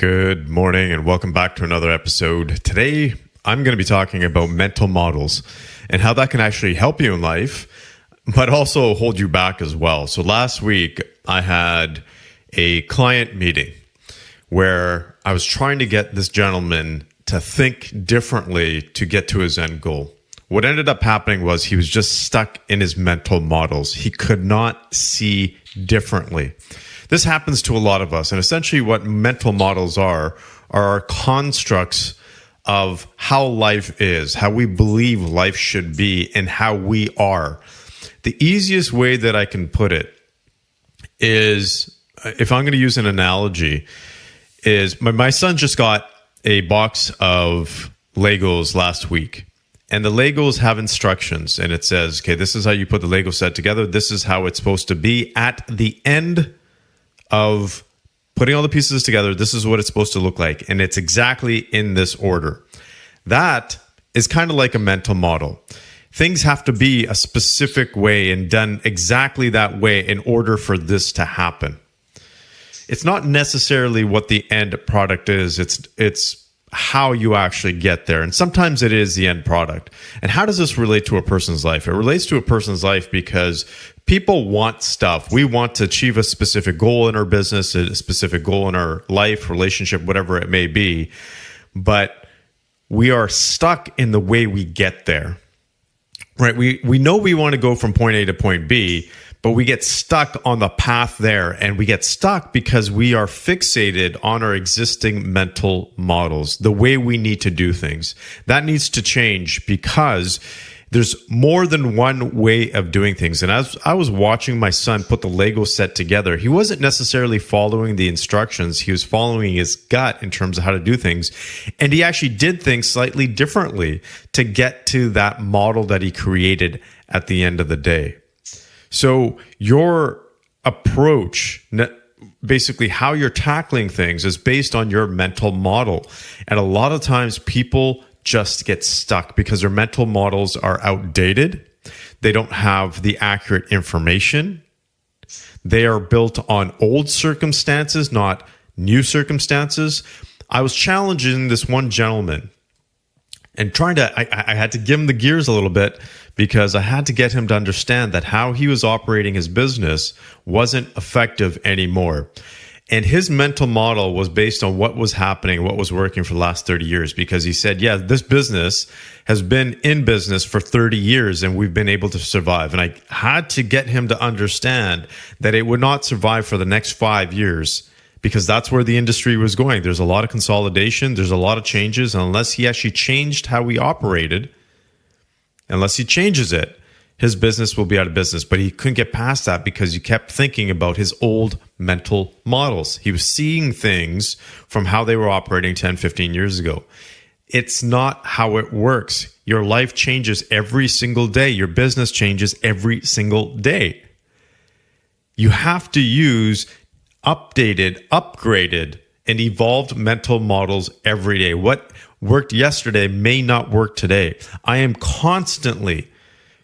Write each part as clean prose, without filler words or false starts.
Good morning and welcome back to another episode. Today, I'm going to be talking about mental models and how that can actually help you in life, but also hold you back as well. So last week, I had a client meeting where I was trying to get this gentleman to think differently to get to his end goal. What ended up happening was he was just stuck in his mental models. He could not see differently. This happens to a lot of us. And essentially what mental models are constructs of how life is, how we believe life should be, and how we are. The easiest way that I can put it is, if I'm going to use an analogy, is my son just got a box of Legos last week. And the Legos have instructions. And it says, okay, this is how you put the Lego set together. This is how it's supposed to be at the end of putting all the pieces together. This is what it's supposed to look like. And it's exactly in this order. That is kind of like a mental model. Things have to be a specific way and done exactly that way in order for this to happen. It's not necessarily what the end product is. It's how you actually get there. And sometimes it is the end product. And how does this relate to a person's life? It relates to a person's life because people want stuff. We want to achieve a specific goal in our business, a specific goal in our life, relationship, whatever it may be. But we are stuck in the way we get there, right? We know we want to go from point A to point B, but we get stuck on the path there, and we get stuck because we are fixated on our existing mental models, the way we need to do things. That needs to change because there's more than one way of doing things. And as I was watching my son put the Lego set together, he wasn't necessarily following the instructions. He was following his gut in terms of how to do things. And he actually did things slightly differently to get to that model that he created at the end of the day. So your approach, basically how you're tackling things, is based on your mental model. And a lot of times people just get stuck because their mental models are outdated. They don't have the accurate information. They are built on old circumstances, not new circumstances. I was challenging this one gentleman and I had to give him the gears a little bit because I had to get him to understand that how he was operating his business wasn't effective anymore. And his mental model was based on what was happening, what was working for the last 30 years. Because he said, yeah, this business has been in business for 30 years and we've been able to survive. And I had to get him to understand that it would not survive for the next 5 years because that's where the industry was going. There's a lot of consolidation. There's a lot of changes. And unless he actually changed how he operated, unless he changes it, his business will be out of business. But he couldn't get past that because he kept thinking about his old mental models. He was seeing things from how they were operating 10, 15 years ago. It's not how it works. Your life changes every single day. Your business changes every single day. You have to use updated, upgraded, and evolved mental models every day. What worked yesterday may not work today. I am constantly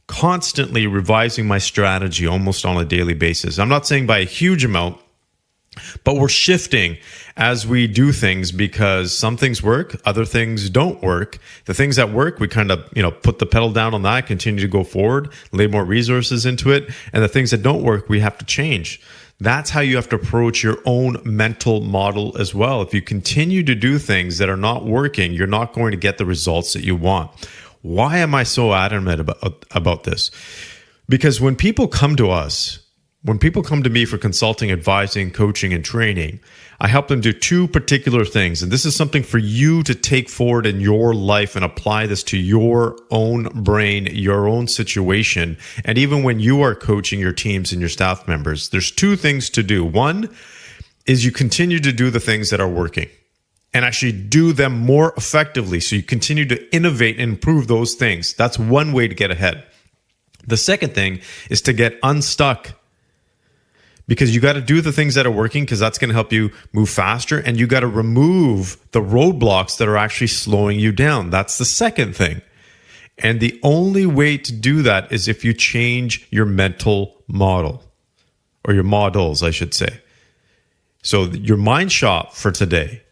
revising my strategy almost on a daily basis. I'm not saying by a huge amount, but we're shifting as we do things because some things work, other things don't work. The things that work, we kind of, put the pedal down on that, continue to go forward, lay more resources into it. And the things that don't work, we have to change. That's how you have to approach your own mental model as well. If you continue to do things that are not working, you're not going to get the results that you want. Why am I so adamant about this? Because when people come to us, when people come to me for consulting, advising, coaching, and training, I help them do two particular things. And this is something for you to take forward in your life and apply this to your own brain, your own situation. And even when you are coaching your teams and your staff members, there's two things to do. One is you continue to do the things that are working and actually do them more effectively. So you continue to innovate and improve those things. That's one way to get ahead. The second thing is to get unstuck, because you got to do the things that are working because that's going to help you move faster, and you got to remove the roadblocks that are actually slowing you down. That's the second thing. And the only way to do that is if you change your mental model, or your models, I should say. So your mind shop for today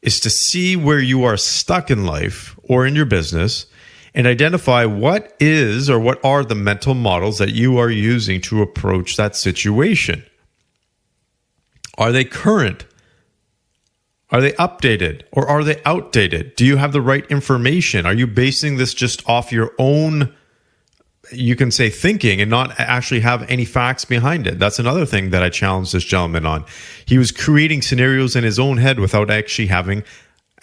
is to see where you are stuck in life or in your business and identify what is or what are the mental models that you are using to approach that situation. Are they current? Are they updated or are they outdated? Do you have the right information? Are you basing this just off your own, you can say, thinking and not actually have any facts behind it? That's another thing that I challenged this gentleman on. He was creating scenarios in his own head without actually having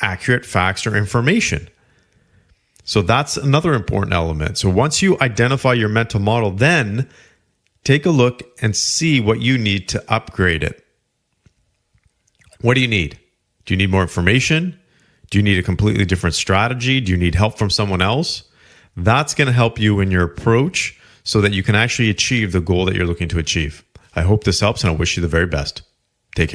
accurate facts or information. So that's another important element. So once you identify your mental model, then take a look and see what you need to upgrade it. What do you need? Do you need more information? Do you need a completely different strategy? Do you need help from someone else? That's going to help you in your approach so that you can actually achieve the goal that you're looking to achieve. I hope this helps, and I wish you the very best. Take care.